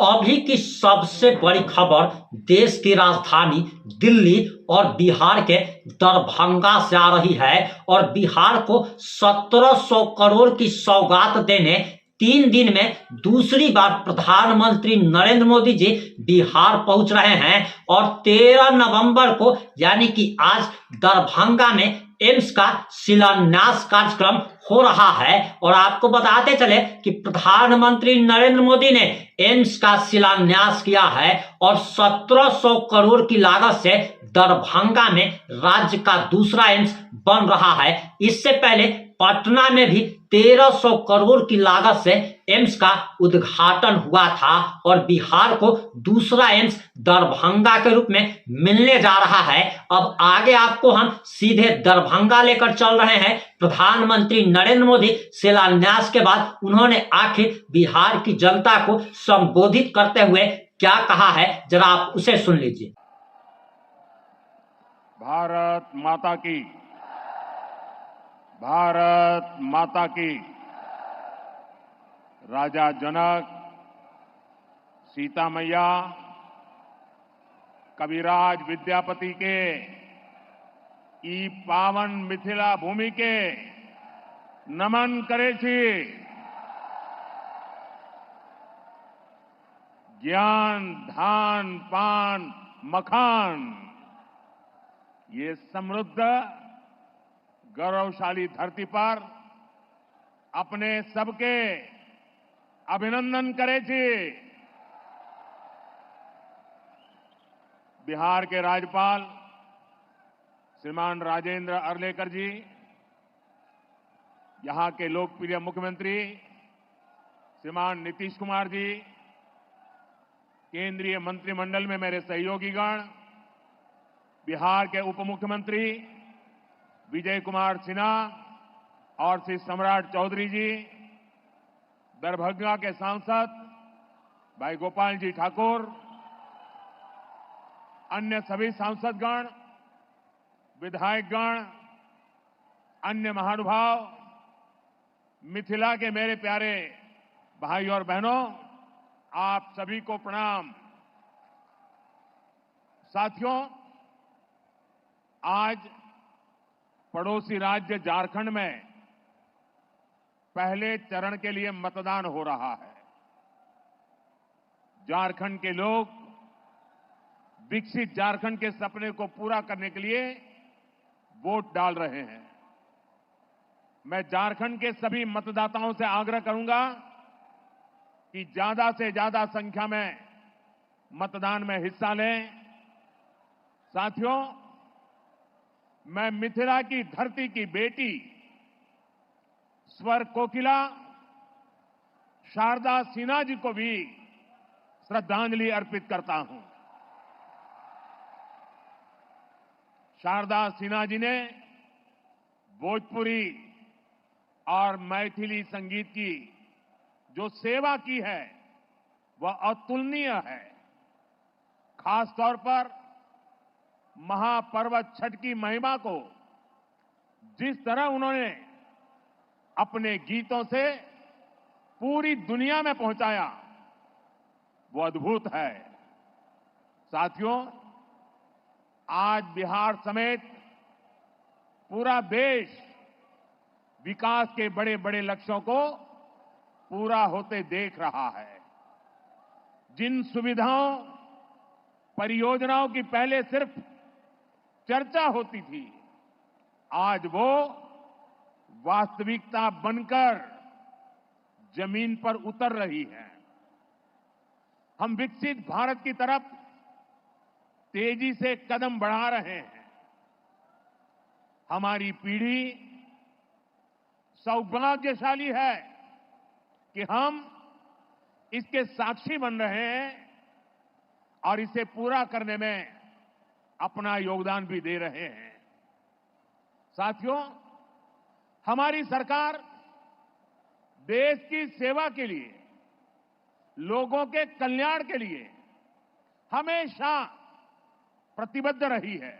अभी की सबसे बड़ी खबर देश की राजधानी दिल्ली और बिहार के दरभंगा से आ रही है। और बिहार को 1700 करोड़ की सौगात देने 3 दिन में दूसरी बार प्रधानमंत्री नरेंद्र मोदी जी बिहार पहुंच रहे हैं। और 13 नवंबर को यानी कि आज दरभंगा में एम्स का शिलान्यास कार्यक्रम हो रहा है। और आपको बताते चले कि प्रधानमंत्री नरेंद्र मोदी ने एम्स का शिलान्यास किया है और 1700 करोड़ की लागत से दरभंगा में राज्य का दूसरा एम्स बन रहा है। इससे पहले पटना में भी 1300 करोड़ की लागत से एम्स का उद्घाटन हुआ था और बिहार को दूसरा एम्स दरभंगा के रूप में मिलने जा रहा है। अब आगे आपको हम सीधे दरभंगा लेकर चल रहे हैं। प्रधानमंत्री नरेंद्र मोदी शिलान्यास के बाद उन्होंने आखिर बिहार की जनता को संबोधित करते हुए क्या कहा है, जरा आप उसे सुन लीजिए। भारत माता की, भारत माता की। राजा जनक, सीता मैया, कविराज विद्यापति के ई पावन मिथिला भूमि के नमन करे छी। ज्ञान, धान, पान, मखान, ये समृद्ध गौरवशाली धरती पर अपने सबके अभिनंदन करे छी। बिहार के राज्यपाल श्रीमान राजेंद्र अर्लेकर जी, यहां के लोकप्रिय मुख्यमंत्री श्रीमान नीतीश कुमार जी, केंद्रीय मंत्रिमंडल में मेरे सहयोगीगण, बिहार के उप मुख्यमंत्री विजय कुमार सिन्हा और श्री सम्राट चौधरी जी, दरभंगा के सांसद भाई गोपाल जी ठाकुर, अन्य सभी सांसदगण, विधायकगण, अन्य महानुभाव, मिथिला के मेरे प्यारे भाई और बहनों, आप सभी को प्रणाम। साथियों, आज पड़ोसी राज्य झारखंड में पहले चरण के लिए मतदान हो रहा है। झारखंड के लोग विकसित झारखंड के सपने को पूरा करने के लिए वोट डाल रहे हैं। मैं झारखंड के सभी मतदाताओं से आग्रह करूंगा कि ज्यादा से ज्यादा संख्या में मतदान में हिस्सा लें। साथियों, मैं मिथिला की धरती की बेटी स्वर कोकिला शारदा सिन्हा जी को भी श्रद्धांजलि अर्पित करता हूं। शारदा सिन्हा जी ने भोजपुरी और मैथिली संगीत की जो सेवा की है वह अतुलनीय है। खास तौर पर महापर्व छठ की महिमा को जिस तरह उन्होंने अपने गीतों से पूरी दुनिया में पहुंचाया, वो अद्भुत है। साथियों, आज बिहार समेत पूरा देश विकास के बड़े बड़े लक्ष्यों को पूरा होते देख रहा है। जिन सुविधाओं, परियोजनाओं की पहले सिर्फ चर्चा होती थी, आज वो वास्तविकता बनकर जमीन पर उतर रही है। हम विकसित भारत की तरफ तेजी से कदम बढ़ा रहे हैं। हमारी पीढ़ी सौभाग्यशाली है कि हम इसके साक्षी बन रहे हैं और इसे पूरा करने में अपना योगदान भी दे रहे हैं। साथियों, हमारी सरकार देश की सेवा के लिए, लोगों के कल्याण के लिए हमेशा प्रतिबद्ध रही है।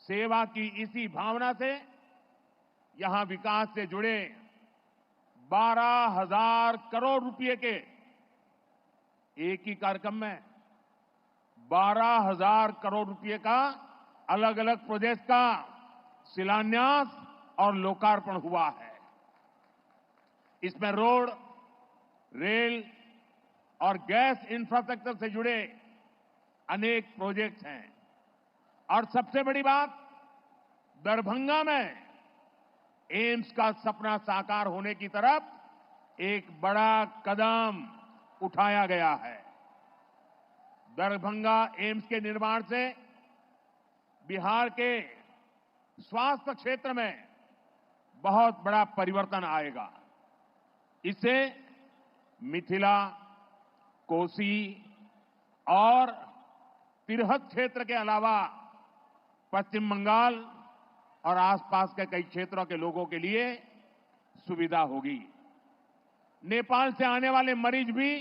सेवा की इसी भावना से यहां विकास से जुड़े 12,000 करोड़ रुपए के एक ही कार्यक्रम में 12,000 करोड़ रुपए का अलग अलग प्रोजेक्ट का शिलान्यास और लोकार्पण हुआ है। इसमें रोड, रेल और गैस इंफ्रास्ट्रक्चर से जुड़े अनेक प्रोजेक्ट्स हैं और सबसे बड़ी बात, दरभंगा में एम्स का सपना साकार होने की तरफ एक बड़ा कदम उठाया गया है। दरभंगा एम्स के निर्माण से बिहार के स्वास्थ्य क्षेत्र में बहुत बड़ा परिवर्तन आएगा। इससे मिथिला, कोसी और तिरहुत क्षेत्र के अलावा पश्चिम बंगाल और आसपास के कई क्षेत्रों के लोगों के लिए सुविधा होगी। नेपाल से आने वाले मरीज भी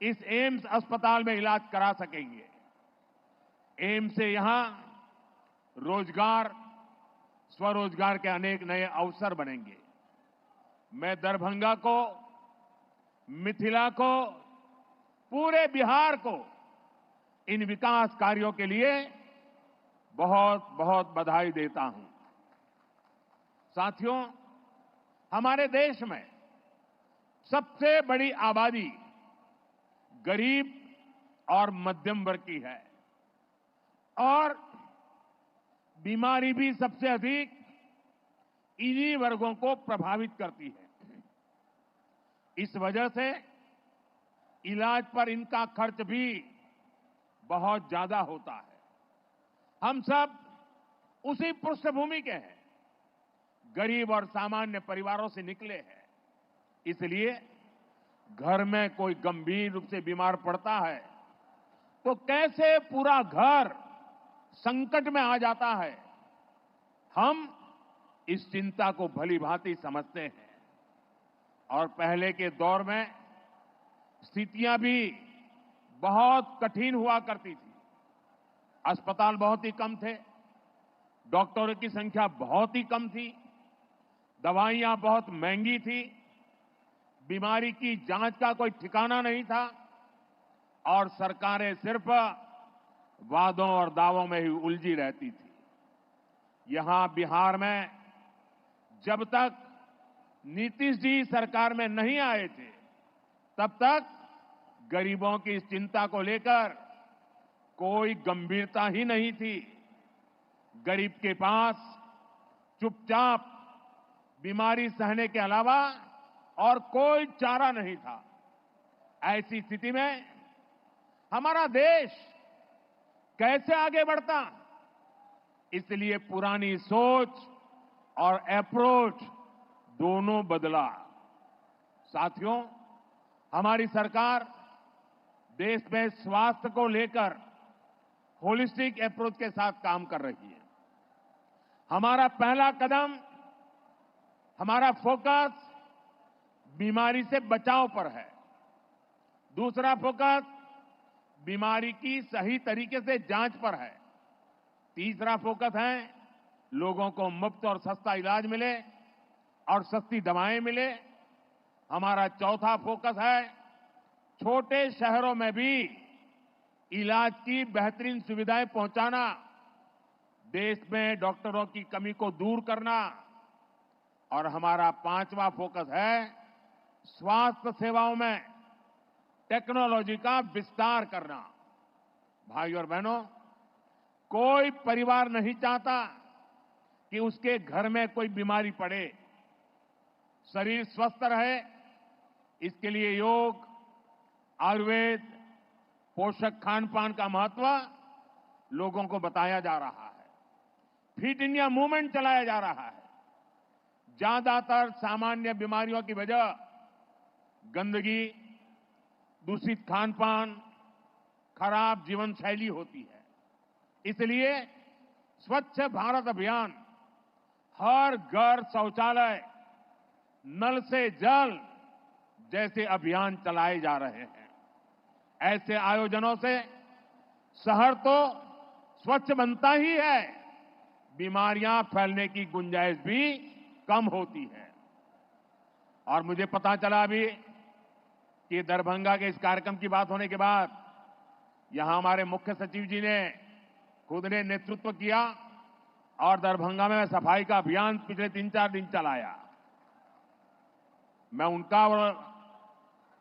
इस एम्स अस्पताल में इलाज करा सकेंगे। एम्स से यहां रोजगार, स्वरोजगार के अनेक नए अवसर बनेंगे। मैं दरभंगा को, मिथिला को, पूरे बिहार को इन विकास कार्यों के लिए बहुत बहुत बधाई देता हूं। साथियों, हमारे देश में सबसे बड़ी आबादी गरीब और मध्यम वर्ग की है और बीमारी भी सबसे अधिक इन्हीं वर्गों को प्रभावित करती है। इस वजह से इलाज पर इनका खर्च भी बहुत ज्यादा होता है। हम सब उसी पृष्ठभूमि के हैं, गरीब और सामान्य परिवारों से निकले हैं। इसलिए घर में कोई गंभीर रूप से बीमार पड़ता है तो कैसे पूरा घर संकट में आ जाता है, हम इस चिंता को भली भांति समझते हैं। और पहले के दौर में स्थितियां भी बहुत कठिन हुआ करती थी। अस्पताल बहुत ही कम थे, डॉक्टरों की संख्या बहुत ही कम थी, दवाइयां बहुत महंगी थी, बीमारी की जांच का कोई ठिकाना नहीं था और सरकारें सिर्फ वादों और दावों में ही उलझी रहती थी। यहां बिहार में जब तक नीतीश जी सरकार में नहीं आए थे, तब तक गरीबों की इस चिंता को लेकर कोई गंभीरता ही नहीं थी। गरीब के पास चुपचाप बीमारी सहने के अलावा और कोई चारा नहीं था। ऐसी स्थिति में हमारा देश कैसे आगे बढ़ता? इसलिए पुरानी सोच और अप्रोच दोनों बदला। साथियों, हमारी सरकार देश में स्वास्थ्य को लेकर होलिस्टिक अप्रोच के साथ काम कर रही है। हमारा पहला कदम, हमारा फोकस बीमारी से बचाव पर है। दूसरा फोकस बीमारी की सही तरीके से जांच पर है। तीसरा फोकस है लोगों को मुफ्त और सस्ता इलाज मिले और सस्ती दवाएं मिले। हमारा चौथा फोकस है छोटे शहरों में भी इलाज की बेहतरीन सुविधाएं पहुंचाना, देश में डॉक्टरों की कमी को दूर करना। और हमारा पांचवा फोकस है स्वास्थ्य सेवाओं में टेक्नोलॉजी का विस्तार करना। भाइयों और बहनों, कोई परिवार नहीं चाहता कि उसके घर में कोई बीमारी पड़े। शरीर स्वस्थ रहे, इसके लिए योग, आयुर्वेद, पोषक खान पान का महत्व लोगों को बताया जा रहा है। फिट इंडिया मूवमेंट चलाया जा रहा है। ज्यादातर सामान्य बीमारियों की वजह गंदगी, दूषित खान पान, खराब जीवन शैली होती है। इसलिए स्वच्छ भारत अभियान, हर घर शौचालय, नल से जल जैसे अभियान चलाए जा रहे हैं। ऐसे आयोजनों से शहर तो स्वच्छ बनता ही है, बीमारियां फैलने की गुंजाइश भी कम होती है। और मुझे पता चला अभी कि दरभंगा के इस कार्यक्रम की बात होने के बाद यहां हमारे मुख्य सचिव जी ने खुद ने नेतृत्व किया और दरभंगा में सफाई का अभियान पिछले 3-4 दिन चलाया। मैं उनका और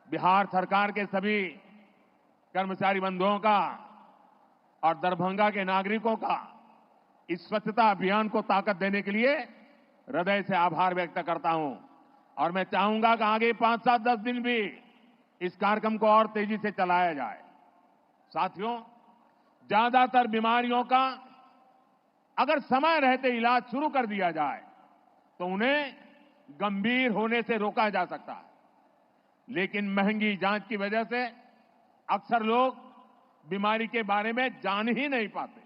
बिहार सरकार के सभी कर्मचारी बंधुओं का और दरभंगा के नागरिकों का इस स्वच्छता अभियान को ताकत देने के लिए हृदय से आभार व्यक्त करता हूं। और मैं चाहूंगा कि आगे 5, 7, 10 दिन भी इस कार्यक्रम को और तेजी से चलाया जाए। साथियों, ज्यादातर बीमारियों का अगर समय रहते इलाज शुरू कर दिया जाए तो उन्हें गंभीर होने से रोका जा सकता है, लेकिन महंगी जांच की वजह से अक्सर लोग बीमारी के बारे में जान ही नहीं पाते।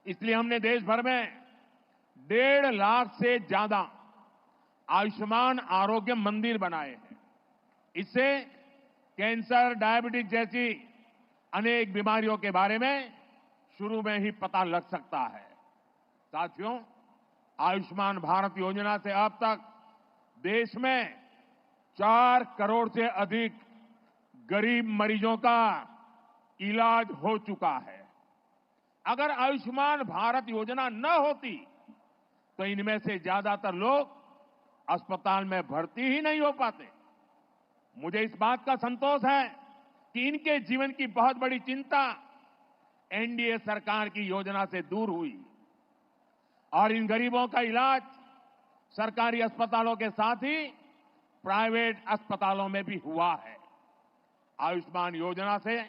इसलिए हमने देश भर में 1.5 लाख से ज्यादा आयुष्मान आरोग्य मंदिर बनाए हैं। इससे कैंसर, डायबिटीज जैसी अनेक बीमारियों के बारे में शुरू में ही पता लग सकता है। साथियों, आयुष्मान भारत योजना से अब तक देश में 4 करोड़ से अधिक गरीब मरीजों का इलाज हो चुका है। अगर आयुष्मान भारत योजना न होती तो इनमें से ज्यादातर लोग अस्पताल में भर्ती ही नहीं हो पाते। मुझे इस बात का संतोष है कि इनके जीवन की बहुत बड़ी चिंता एनडीए सरकार की योजना से दूर हुई और इन गरीबों का इलाज सरकारी अस्पतालों के साथ ही प्राइवेट अस्पतालों में भी हुआ है। आयुष्मान योजना से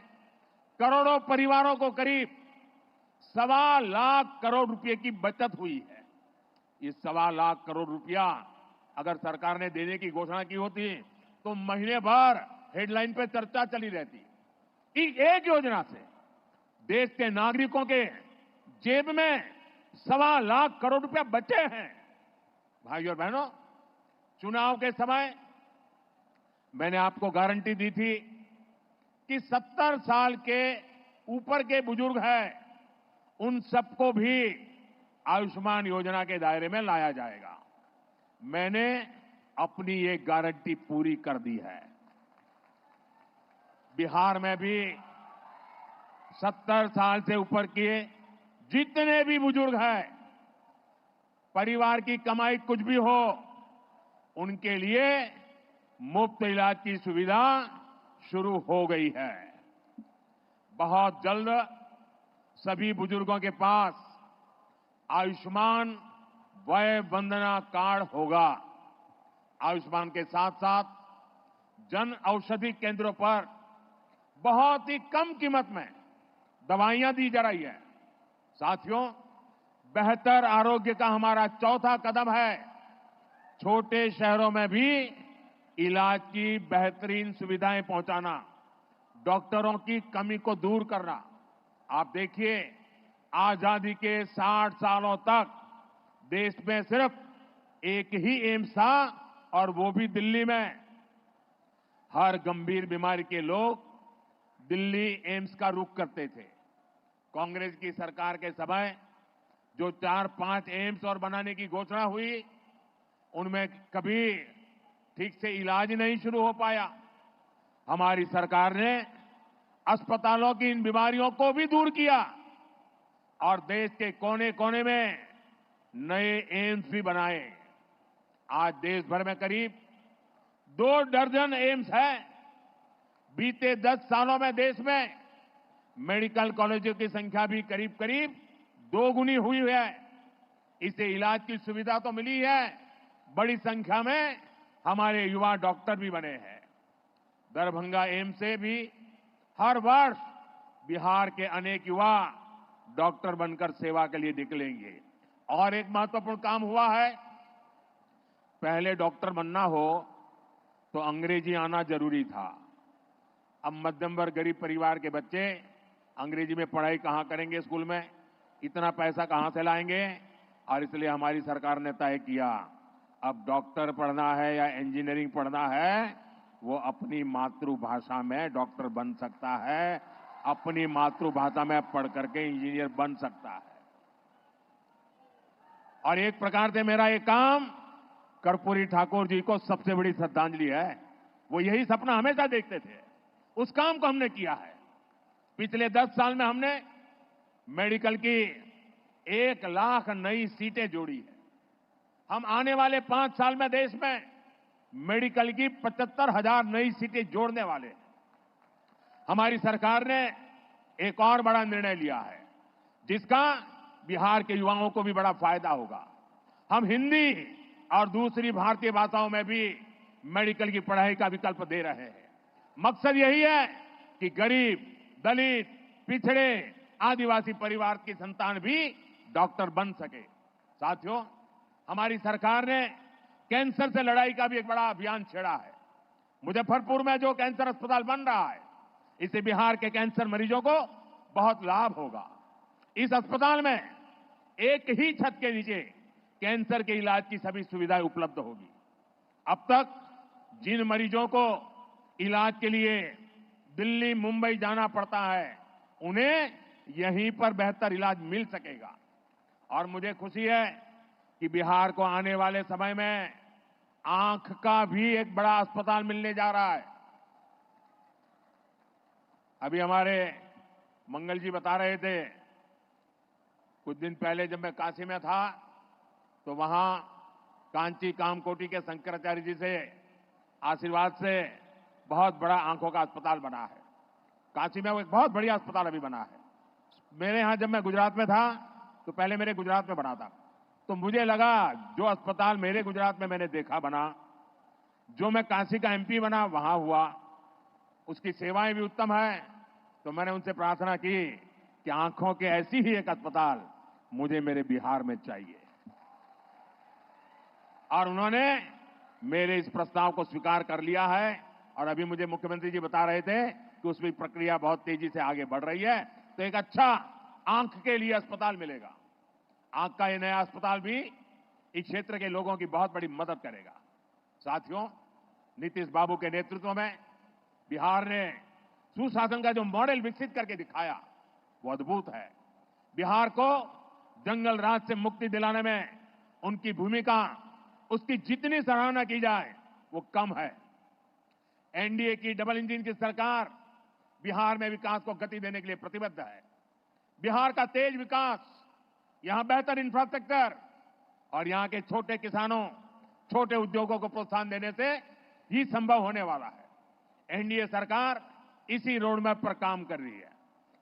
करोड़ों परिवारों को करीब 1.25 लाख करोड़ रुपए की बचत हुई है। ये 1.25 लाख करोड़ रुपया अगर सरकार ने देने की घोषणा की होती तो महीने भर हेडलाइन पे चर्चा चली रहती। एक योजना से देश के नागरिकों के जेब में 1.25 लाख करोड़ रुपया बचे हैं। भाइयों और बहनों, चुनाव के समय मैंने आपको गारंटी दी थी कि 70 साल के ऊपर के बुजुर्ग हैं, उन सबको भी आयुष्मान योजना के दायरे में लाया जाएगा। मैंने अपनी ये गारंटी पूरी कर दी है। बिहार में भी 70 साल से ऊपर के जितने भी बुजुर्ग हैं, परिवार की कमाई कुछ भी हो, उनके लिए मुफ्त इलाज की सुविधा शुरू हो गई है। बहुत जल्द सभी बुजुर्गों के पास आयुष्मान वय वंदना कार्ड होगा। आयुष्मान के साथ साथ जन औषधि केंद्रों पर बहुत ही कम कीमत में दवाइयां दी जा रही है। साथियों, बेहतर आरोग्य का हमारा चौथा कदम है छोटे शहरों में भी इलाज की बेहतरीन सुविधाएं पहुंचाना, डॉक्टरों की कमी को दूर करना। आप देखिए, आजादी के 60 सालों तक देश में सिर्फ एक ही एम्स था और वो भी दिल्ली में। हर गंभीर बीमारी के लोग दिल्ली एम्स का रुख करते थे। कांग्रेस की सरकार के समय जो 4-5 एम्स और बनाने की घोषणा हुई, उनमें कभी ठीक से इलाज नहीं शुरू हो पाया। हमारी सरकार ने अस्पतालों की इन बीमारियों को भी दूर किया और देश के कोने कोने में नए एम्स भी बनाए। आज देश भर में करीब 2 दर्जन एम्स है। बीते 10 सालों में देश में मेडिकल कॉलेजों की संख्या भी करीब करीब 2 गुनी हुई है। इससे इलाज की सुविधा तो मिली है, बड़ी संख्या में हमारे युवा डॉक्टर भी बने हैं। दरभंगा एम्स से भी हर वर्ष बिहार के अनेक युवा डॉक्टर बनकर सेवा के लिए निकलेंगे। और एक महत्वपूर्ण काम हुआ है, पहले डॉक्टर बनना हो तो अंग्रेजी आना जरूरी था। अब मध्यम वर्ग गरीब परिवार के बच्चे अंग्रेजी में पढ़ाई कहां करेंगे, स्कूल में इतना पैसा कहां से लाएंगे। और इसलिए हमारी सरकार ने तय किया, अब डॉक्टर पढ़ना है या इंजीनियरिंग पढ़ना है, वो अपनी मातृभाषा में डॉक्टर बन सकता है, अपनी मातृभाषा में पढ़ करके इंजीनियर बन सकता है। और एक प्रकार से मेरा ये काम कर्पूरी ठाकुर जी को सबसे बड़ी श्रद्धांजलि है। वो यही सपना हमेशा देखते थे। उस काम को हमने किया है। पिछले 10 साल में हमने मेडिकल की 1 लाख नई सीटें जोड़ी है। हम आने वाले 5 साल में देश में मेडिकल की 75,000 नई सीटें जोड़ने वाले हैं। हमारी सरकार ने एक और बड़ा निर्णय लिया है, जिसका बिहार के युवाओं को भी बड़ा फायदा होगा। हम हिंदी और दूसरी भारतीय भाषाओं में भी मेडिकल की पढ़ाई का विकल्प दे रहे हैं। मकसद यही है कि गरीब, दलित, पिछड़े, आदिवासी परिवार की संतान भी डॉक्टर बन सके। साथियों, हमारी सरकार ने कैंसर से लड़ाई का भी एक बड़ा अभियान छेड़ा है। मुजफ्फरपुर में जो कैंसर अस्पताल बन रहा है, इससे बिहार के कैंसर मरीजों को बहुत लाभ होगा। इस अस्पताल में एक ही छत के नीचे कैंसर के इलाज की सभी सुविधाएं उपलब्ध होगी। अब तक जिन मरीजों को इलाज के लिए दिल्ली, मुंबई जाना पड़ता है, उन्हें यहीं पर बेहतर इलाज मिल सकेगा। और मुझे खुशी है कि बिहार को आने वाले समय में आंख का भी एक बड़ा अस्पताल मिलने जा रहा है। अभी हमारे मंगल जी बता रहे थे, कुछ दिन पहले जब मैं काशी में था तो वहां कांची कामकोटी के शंकराचार्य जी से आशीर्वाद से बहुत बड़ा आंखों का अस्पताल बना है। काशी में वो एक बहुत बढ़िया अस्पताल अभी बना है। मेरे यहां जब मैं गुजरात में था तो पहले मेरे गुजरात में बना था, तो मुझे लगा जो अस्पताल मेरे गुजरात में मैंने देखा बना, जो मैं काशी का एमपी बना वहां हुआ, उसकी सेवाएं भी उत्तम है। तो मैंने उनसे प्रार्थना की कि आंखों के ऐसी ही एक अस्पताल मुझे मेरे बिहार में चाहिए। और उन्होंने मेरे इस प्रस्ताव को स्वीकार कर लिया है। और अभी मुझे मुख्यमंत्री जी बता रहे थे कि उसमें प्रक्रिया बहुत तेजी से आगे बढ़ रही है। तो एक अच्छा आंख के लिए अस्पताल मिलेगा। आंख का ये नया अस्पताल भी इस क्षेत्र के लोगों की बहुत बड़ी मदद करेगा। साथियों, नीतीश बाबू के नेतृत्व में बिहार ने सुशासन का जो मॉडल विकसित करके दिखाया, वो अद्भुत है। बिहार को जंगल राज से मुक्ति दिलाने में उनकी भूमिका, उसकी जितनी सराहना की जाए वो कम है। एनडीए की डबल इंजन की सरकार बिहार में विकास को गति देने के लिए प्रतिबद्ध है। बिहार का तेज विकास, यहां बेहतर इंफ्रास्ट्रक्चर और यहां के छोटे किसानों, छोटे उद्योगों को प्रोत्साहन देने से ही संभव होने वाला है। एनडीए सरकार इसी रोडमैप पर काम कर रही है।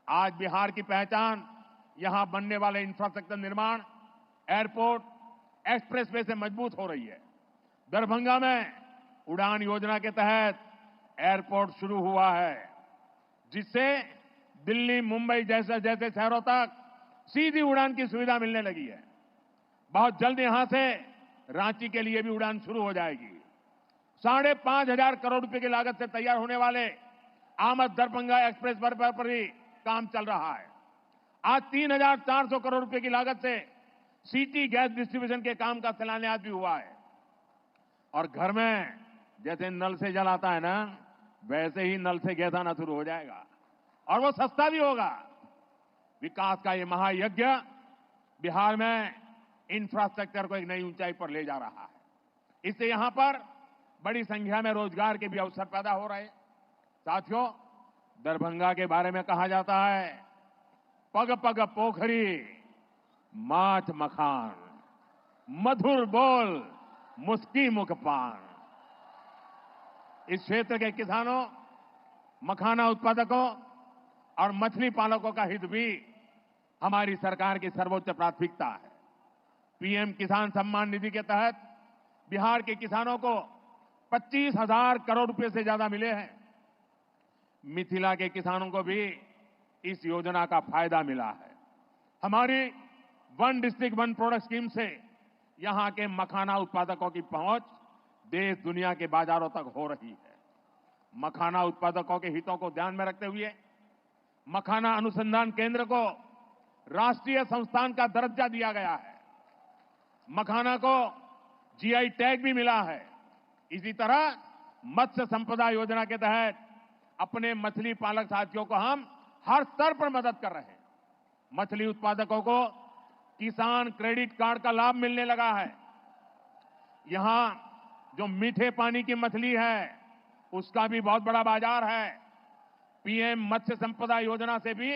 आज बिहार की पहचान यहां बनने वाले इंफ्रास्ट्रक्चर निर्माण, एयरपोर्ट, एक्सप्रेसवे से मजबूत हो रही है। दरभंगा में उड़ान योजना के तहत एयरपोर्ट शुरू हुआ है, जिससे दिल्ली, मुंबई जैसे जैसे शहरों तक सीधी उड़ान की सुविधा मिलने लगी है। बहुत जल्द यहां से रांची के लिए भी उड़ान शुरू हो जाएगी। 5,500 करोड़ रुपए की लागत से तैयार होने वाले आमद दरभंगा एक्सप्रेस पर भी काम चल रहा है। आज 3,400 करोड़ रुपए की लागत से सिटी गैस डिस्ट्रीब्यूशन के काम का शिलान्यास भी हुआ है। और घर में जैसे नल से जल आता है ना, वैसे ही नल से गैस आना शुरू हो जाएगा और वो सस्ता भी होगा। विकास का ये महायज्ञ बिहार में इंफ्रास्ट्रक्चर को एक नई ऊंचाई पर ले जा रहा है। इससे यहां पर बड़ी संख्या में रोजगार के भी अवसर पैदा हो रहे हैं। साथियों, दरभंगा के बारे में कहा जाता है, पग पग पोखरी माछ मखान, मधुर बोल मुस्की मुख पान। इस क्षेत्र के किसानों, मखाना उत्पादकों और मछली पालकों का हित भी हमारी सरकार की सर्वोच्च प्राथमिकता है। पीएम किसान सम्मान निधि के तहत बिहार के किसानों को 25,000 करोड़ रुपए से ज्यादा मिले हैं। मिथिला के किसानों को भी इस योजना का फायदा मिला है। हमारी one district one product scheme से यहां के मखाना उत्पादकों की पहुंच देश दुनिया के बाजारों तक हो रही है। मखाना उत्पादकों के हितों को ध्यान में रखते हुए मखाना अनुसंधान केंद्र को राष्ट्रीय संस्थान का दर्जा दिया गया है। मखाना को जीआई टैग भी मिला है। इसी तरह मत्स्य संपदा योजना के तहत अपने मछली पालक साथियों को हम हर स्तर पर मदद कर रहे हैं। मछली उत्पादकों को किसान क्रेडिट कार्ड का लाभ मिलने लगा है। यहां जो मीठे पानी की मछली है, उसका भी बहुत बड़ा बाजार है। पीएम मत्स्य संपदा योजना से भी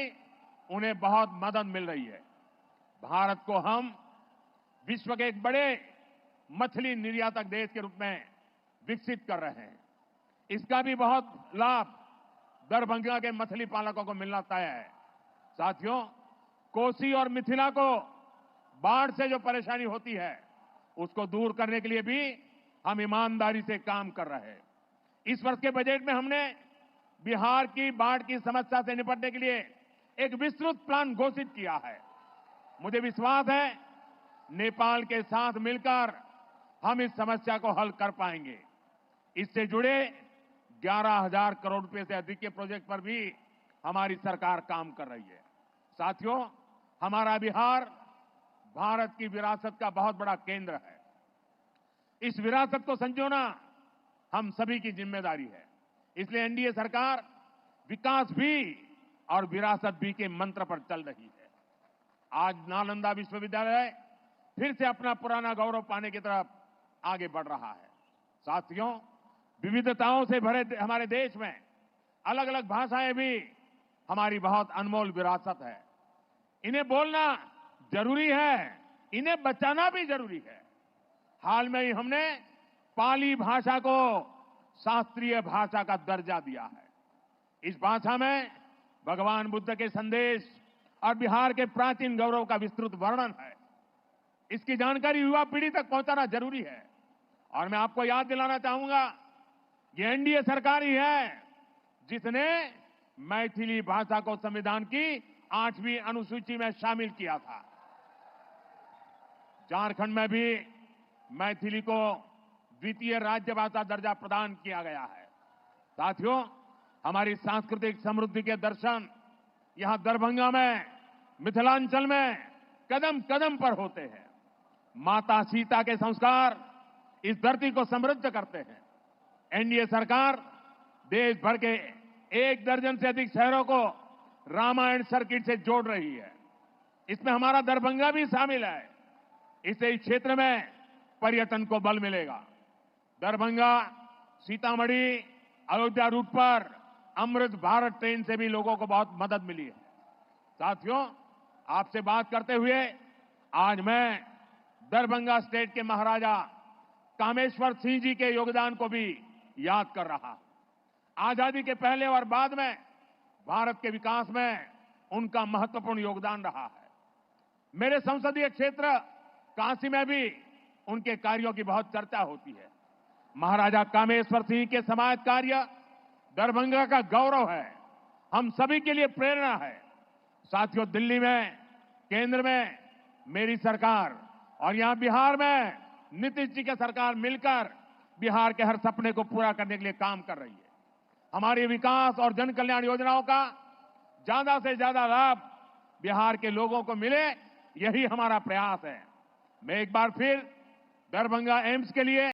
उन्हें बहुत मदद मिल रही है। भारत को हम विश्व के एक बड़े मछली निर्यातक देश के रूप में विकसित कर रहे हैं। इसका भी बहुत लाभ दरभंगा के मछली पालकों को मिलना तय है। साथियों, कोसी और मिथिला को बाढ़ से जो परेशानी होती है उसको दूर करने के लिए भी हम ईमानदारी से काम कर रहे हैं। इस वर्ष के बजट में हमने बिहार की बाढ़ की समस्या से निपटने के लिए एक विस्तृत प्लान घोषित किया है। मुझे विश्वास है नेपाल के साथ मिलकर हम इस समस्या को हल कर पाएंगे। इससे जुड़े 11,000 करोड़ रुपए से अधिक के प्रोजेक्ट पर भी हमारी सरकार काम कर रही है। साथियों, हमारा बिहार भारत की विरासत का बहुत बड़ा केंद्र है। इस विरासत को संजोना हम सभी की जिम्मेदारी है। इसलिए एनडीए सरकार विकास भी और विरासत भी के मंत्र पर चल रही है। आज नालंदा विश्वविद्यालय फिर से अपना पुराना गौरव पाने की तरफ आगे बढ़ रहा है। साथियों, विविधताओं से भरे हमारे देश में अलग अलग भाषाएं भी हमारी बहुत अनमोल विरासत है। इन्हें बोलना जरूरी है, इन्हें बचाना भी जरूरी है। हाल में ही हमने पाली भाषा को शास्त्रीय भाषा का दर्जा दिया है। इस भाषा में भगवान बुद्ध के संदेश और बिहार के प्राचीन गौरव का विस्तृत वर्णन है। इसकी जानकारी युवा पीढ़ी तक पहुंचाना जरूरी है। और मैं आपको याद दिलाना चाहूंगा, ये एनडीए सरकार ही है जिसने मैथिली भाषा को संविधान की 8वीं अनुसूची में शामिल किया था। झारखंड में भी मैथिली को द्वितीय राज्य भाषा दर्जा प्रदान किया गया है। साथियों, हमारी सांस्कृतिक समृद्धि के दर्शन यहां दरभंगा में, मिथिलांचल में कदम कदम पर होते हैं। माता सीता के संस्कार इस धरती को समृद्ध करते हैं। एनडीए सरकार देश भर के 1 दर्जन से अधिक शहरों को रामायण सर्किट से जोड़ रही है। इसमें हमारा दरभंगा भी शामिल है। इससे इस क्षेत्र में पर्यटन को बल मिलेगा। दरभंगा, सीतामढ़ी, अयोध्या रूट पर अमृत भारत ट्रेन से भी लोगों को बहुत मदद मिली है। साथियों, आपसे बात करते हुए आज मैं दरभंगा स्टेट के महाराजा कामेश्वर सिंह जी के योगदान को भी याद कर रहा हूं। आजादी के पहले और बाद में भारत के विकास में उनका महत्वपूर्ण योगदान रहा है। मेरे संसदीय क्षेत्र काशी में भी उनके कार्यों की बहुत चर्चा होती है। महाराजा कामेश्वर सिंह के समाज कार्य दरभंगा का गौरव है, हम सभी के लिए प्रेरणा है। साथियों, दिल्ली में, केंद्र में मेरी सरकार और यहां बिहार में नीतीश जी की सरकार मिलकर बिहार के हर सपने को पूरा करने के लिए काम कर रही है। हमारी विकास और जन कल्याण योजनाओं का ज्यादा से ज्यादा लाभ बिहार के लोगों को मिले, यही हमारा प्रयास है। मैं एक बार फिर दरभंगा एम्स के लिए